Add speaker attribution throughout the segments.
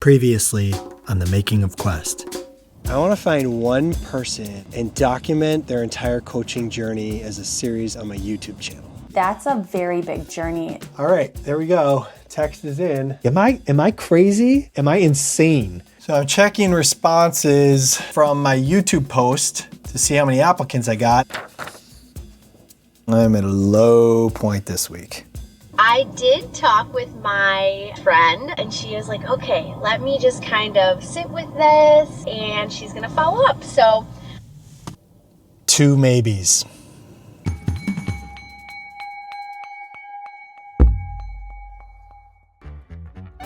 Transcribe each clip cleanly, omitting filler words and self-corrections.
Speaker 1: Previously on the Making of Quest.
Speaker 2: I want to find one person and document their entire coaching journey as a series on my YouTube channel.
Speaker 3: That's a very big journey.
Speaker 2: All right, there we go. Text is in. Am I crazy? Am I insane? So I'm checking responses from my YouTube post to see how many applicants I got. I'm at a low point this week.
Speaker 4: I did talk with my friend and she is like, okay, let me just kind of sit with this, and she's gonna follow up. So
Speaker 2: 2 maybes.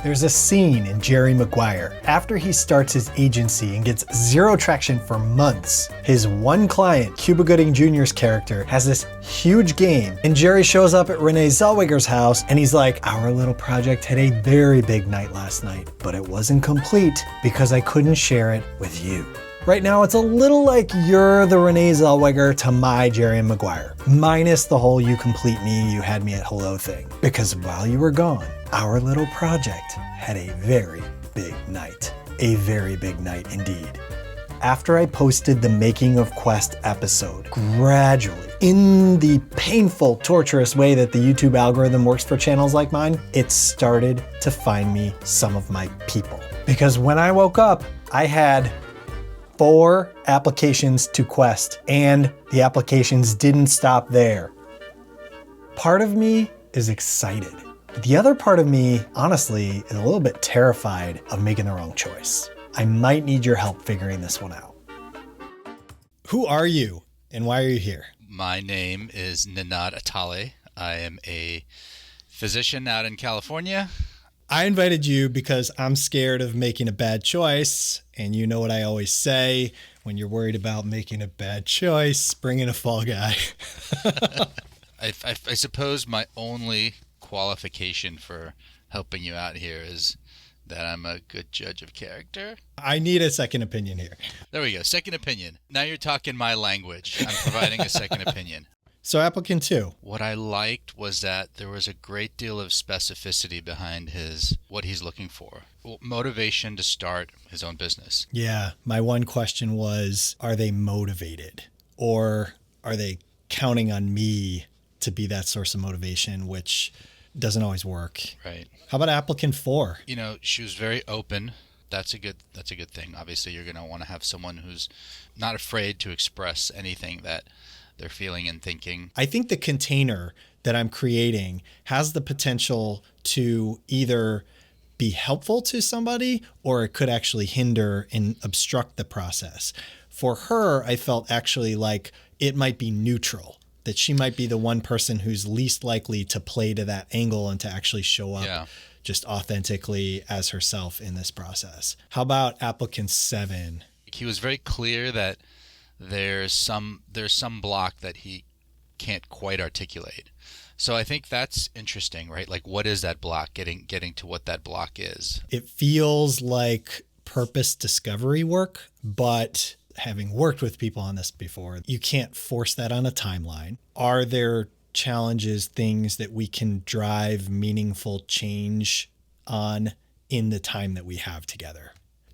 Speaker 2: There's a scene in Jerry Maguire. After he starts his agency and gets zero traction for months, his one client, Cuba Gooding Jr.'s character, has this huge game, and Jerry shows up at Renee Zellweger's house and he's like, our little project had a very big night last night, but it wasn't complete because I couldn't share it with you. Right now, it's a little like you're the Renee Zellweger to my Jerry Maguire, minus the whole you complete me, you had me at hello thing. Because while you were gone, our little project had a very big night. A very big night indeed. After I posted the Making of Quest episode, gradually, in the painful, torturous way that the YouTube algorithm works for channels like mine, it started to find me some of my people. Because when I woke up, I had 4 applications to Quest, and the applications didn't stop there. Part of me is excited. The other part of me, honestly, is a little bit terrified of making the wrong choice. I might need your help figuring this one out. Who are you, and why are you here?
Speaker 5: My name is Ninad Atale. I am a physician out in California.
Speaker 1: I invited you because I'm scared of making a bad choice, and you know what I always say, when you're worried about making a bad choice, bring in a fall guy.
Speaker 5: I suppose my only qualification for helping you out here is that I'm a good judge of character.
Speaker 1: I need a second opinion here.
Speaker 5: There we go. Second opinion. Now you're talking my language. I'm providing a second opinion.
Speaker 1: So applicant 2.
Speaker 5: What I liked was that there was a great deal of specificity behind what he's looking for. Motivation to start his own business.
Speaker 1: Yeah, my one question was, are they motivated? Or are they counting on me to be that source of motivation, which doesn't always work.
Speaker 5: Right.
Speaker 1: How about applicant 4?
Speaker 5: You know, she was very open. That's a good thing. Obviously, you're going to want to have someone who's not afraid to express anything that they're feeling and thinking.
Speaker 1: I think the container that I'm creating has the potential to either be helpful to somebody or it could actually hinder and obstruct the process. For her, I felt actually like it might be neutral, that she might be the one person who's least likely to play to that angle and to actually show up just authentically as herself in this process. How about applicant 7?
Speaker 5: He was very clear that there's some block that he can't quite articulate. So I think that's interesting, right? Like, what is that block? Getting to what that block is.
Speaker 1: It feels like purpose discovery work, but having worked with people on this before, you can't force that on a timeline. Are there challenges, things that we can drive meaningful change on in the time that we have together?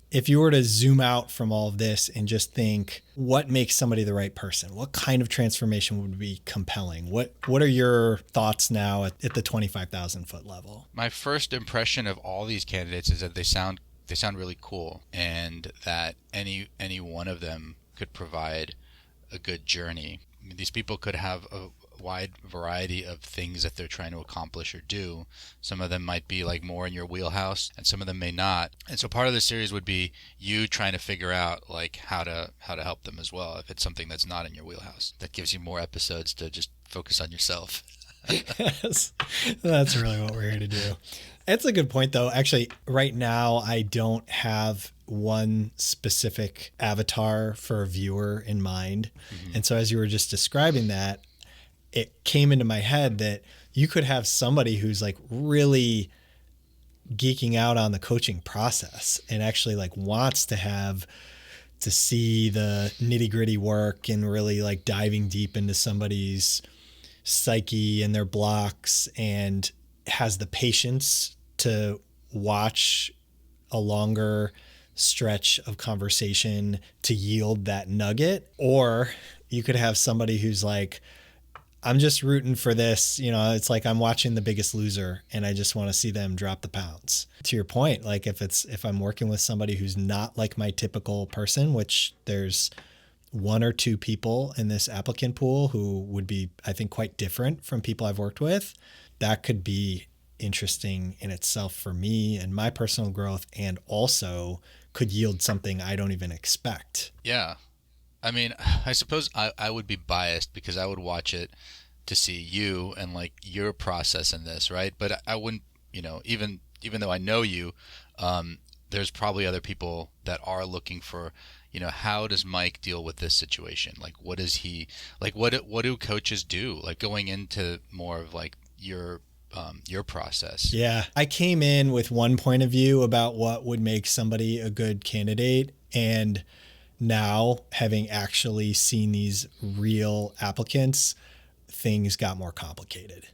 Speaker 1: If you were to zoom out from all of this and just think, what makes somebody the right person? What kind of transformation would be compelling? What are your thoughts now at the 25,000 foot level?
Speaker 5: My first impression of all these candidates is that they sound really cool, and that any one of them could provide a good journey. I mean, these people could have a wide variety of things that they're trying to accomplish or do. Some of them might be like more in your wheelhouse, and some of them may not. And so part of the series would be you trying to figure out like how to help them as well if it's something that's not in your wheelhouse. That gives you more episodes to just focus on yourself.
Speaker 1: Yes, that's really what we're here to do. It's a good point, though. Actually, right now, I don't have one specific avatar for a viewer in mind. Mm-hmm. And so as you were just describing that, it came into my head that you could have somebody who's like really geeking out on the coaching process and actually like wants to see the nitty-gritty work and really like diving deep into somebody's psyche and their blocks, and has the patience to watch a longer stretch of conversation to yield that nugget. Or you could have somebody who's like, I'm just rooting for this. You know, it's like I'm watching The Biggest Loser and I just want to see them drop the pounds. To your point, like if I'm working with somebody who's not like my typical person, which there's one or two people in this applicant pool who would be, I think, quite different from people I've worked with, that could be interesting in itself for me and my personal growth, and also could yield something I don't even expect.
Speaker 5: Yeah. I mean, I suppose I would be biased because I would watch it to see you and like your process in this, right? But I wouldn't, you know, even though I know you, there's probably other people that are looking for, you know, how does Mike deal with this situation? Like, what does he, like, what do coaches do? Like going into more of like your process.
Speaker 1: Yeah. I came in with one point of view about what would make somebody a good candidate. And now, having actually seen these real applicants, things got more complicated.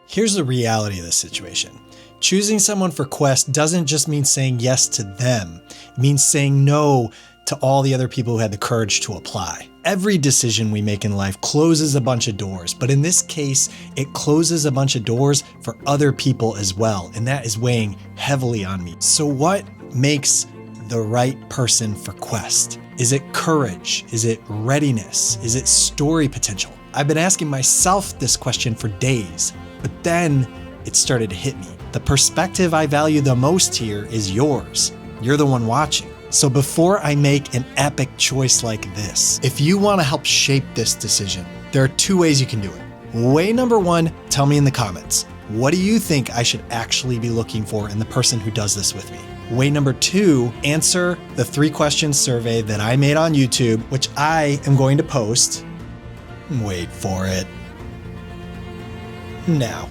Speaker 1: Here's the reality of this situation. Choosing someone for Quest doesn't just mean saying yes to them. It means saying no to all the other people who had the courage to apply. Every decision we make in life closes a bunch of doors, but in this case, it closes a bunch of doors for other people as well, and that is weighing heavily on me. So what makes the right person for Quest? Is it courage? Is it readiness? Is it story potential? I've been asking myself this question for days, but then it started to hit me. The perspective I value the most here is yours. You're the one watching. So before I make an epic choice like this, if you want to help shape this decision, there are two ways you can do it. Way number one, tell me in the comments. What do you think I should actually be looking for in the person who does this with me? Way number two, answer the 3-question survey that I made on YouTube, which I am going to post. Wait for it. Now.